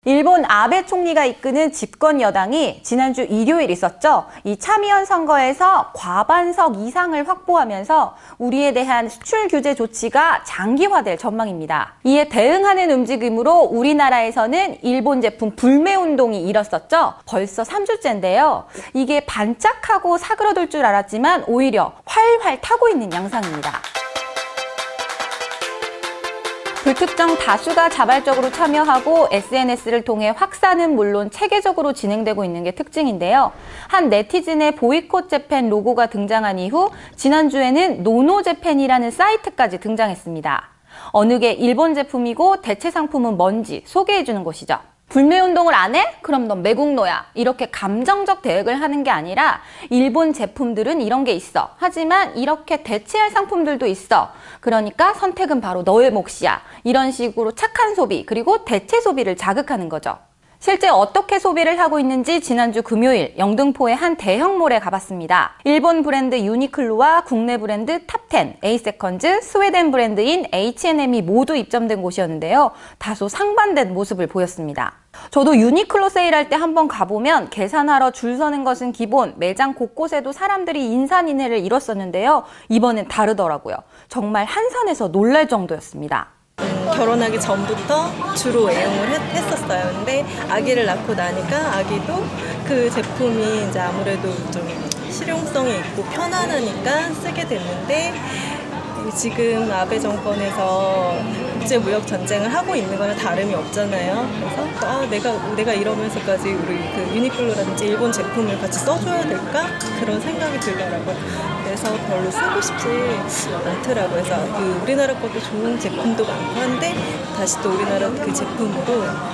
일본 아베 총리가 이끄는 집권 여당이 지난주 일요일 있었죠. 이 참의원 선거에서 과반석 이상을 확보하면서 우리에 대한 수출 규제 조치가 장기화될 전망입니다. 이에 대응하는 움직임으로 우리나라에서는 일본 제품 불매 운동이 일었었죠. 벌써 3주째인데요. 이게 반짝하고 사그러들 줄 알았지만 오히려 활활 타고 있는 양상입니다. 불특정 다수가 자발적으로 참여하고 SNS를 통해 확산은 물론 체계적으로 진행되고 있는 게 특징인데요. 한 네티즌의 보이콧 재팬 로고가 등장한 이후 지난주에는 노노재팬이라는 사이트까지 등장했습니다. 어느 게 일본 제품이고 대체 상품은 뭔지 소개해주는 곳이죠. 불매운동을 안 해? 그럼 넌 매국노야. 이렇게 감정적 대응을 하는 게 아니라 일본 제품들은 이런 게 있어. 하지만 이렇게 대체할 상품들도 있어. 그러니까 선택은 바로 너의 몫이야. 이런 식으로 착한 소비 그리고 대체 소비를 자극하는 거죠. 실제 어떻게 소비를 하고 있는지 지난주 금요일 영등포의 한 대형몰에 가봤습니다. 일본 브랜드 유니클로와 국내 브랜드 탑10, 에이세컨즈, 스웨덴 브랜드인 H&M이 모두 입점된 곳이었는데요. 다소 상반된 모습을 보였습니다. 저도 유니클로 세일할 때 한번 가보면 계산하러 줄 서는 것은 기본, 매장 곳곳에도 사람들이 인산인해를 이뤘었는데요. 이번엔 다르더라고요. 정말 한산해서 놀랄 정도였습니다. 결혼하기 전부터 주로 애용을 했었어요. 근데 아기를 낳고 나니까 아기도 그 제품이 이제 아무래도 좀 실용성이 있고 편안하니까 쓰게 됐는데 지금 아베 정권에서 국제 무역 전쟁을 하고 있는 거는 다름이 없잖아요. 그래서 내가 이러면서까지 우리 그 유니클로라든지 일본 제품을 같이 써줘야 될까? 그런 생각이 들더라고요. 그래서 별로 쓰고 싶지 않더라고요. 그래서 우리나라 것도 좋은 제품도 많고 한데 다시 또 우리나라 그 제품으로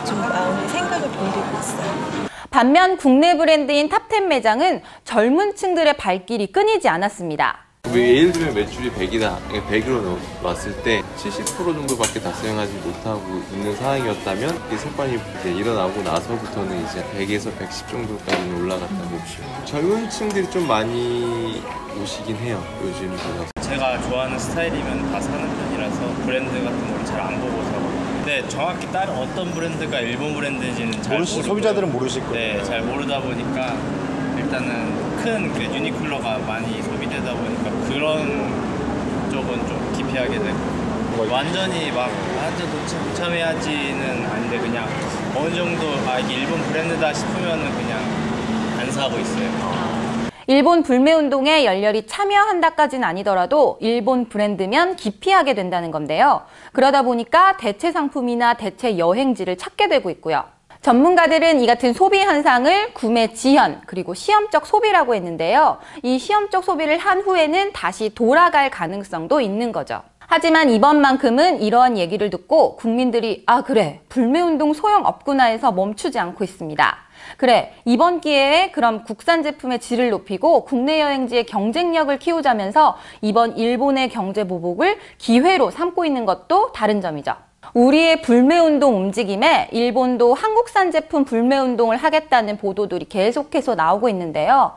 좀 마음의 생각을 돌리고 있어요. 반면 국내 브랜드인 탑10 매장은 젊은 층들의 발길이 끊이지 않았습니다. 예를 들면 매출이 100이다. 100으로 왔을 때 70% 정도밖에 달성하지 못하고 있는 상황이었다면 이 색반이 이제 일어나고 나서부터는 이제 100에서 110 정도까지는 올라갔다고 보시면 젊은 층들이 좀 많이 오시긴 해요. 요즘 들어서. 제가 좋아하는 스타일이면 다 사는 편이라서 브랜드 같은 걸 잘 안 보고 사거든요. 근데 정확히 다른 어떤 브랜드가 일본 브랜드인지는 잘 모르고 소비자들은 모르실 거예요. 네, 잘 모르다 보니까 일단은 큰 그 유니클로가 많이 소비되다 보니까 그런 쪽은 좀 기피하게 되고 완전히 막 완전 동참해야지는 아닌데 그냥 어느 정도 이게 일본 브랜드다 싶으면은 그냥 안 사고 있어요. 일본 불매운동에 열렬히 참여한다까지는 아니더라도 일본 브랜드면 기피하게 된다는 건데요. 그러다 보니까 대체 상품이나 대체 여행지를 찾게 되고 있고요. 전문가들은 이 같은 소비 현상을 구매 지연, 그리고 시험적 소비라고 했는데요. 이 시험적 소비를 한 후에는 다시 돌아갈 가능성도 있는 거죠. 하지만 이번만큼은 이러한 얘기를 듣고 국민들이 그래, 불매운동 소용없구나 해서 멈추지 않고 있습니다. 그래, 이번 기회에 그럼 국산 제품의 질을 높이고 국내 여행지의 경쟁력을 키우자면서 이번 일본의 경제 보복을 기회로 삼고 있는 것도 다른 점이죠. 우리의 불매운동 움직임에 일본도 한국산 제품 불매운동을 하겠다는 보도들이 계속해서 나오고 있는데요.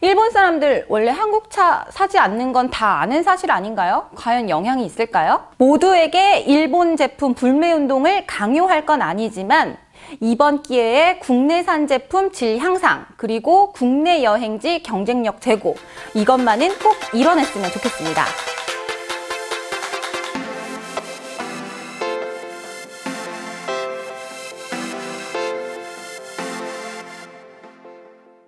일본 사람들 원래 한국차 사지 않는 건 다 아는 사실 아닌가요? 과연 영향이 있을까요? 모두에게 일본 제품 불매운동을 강요할 건 아니지만 이번 기회에 국내산 제품 질 향상, 그리고 국내 여행지 경쟁력 제고, 이것만은 꼭 이뤄냈으면 좋겠습니다.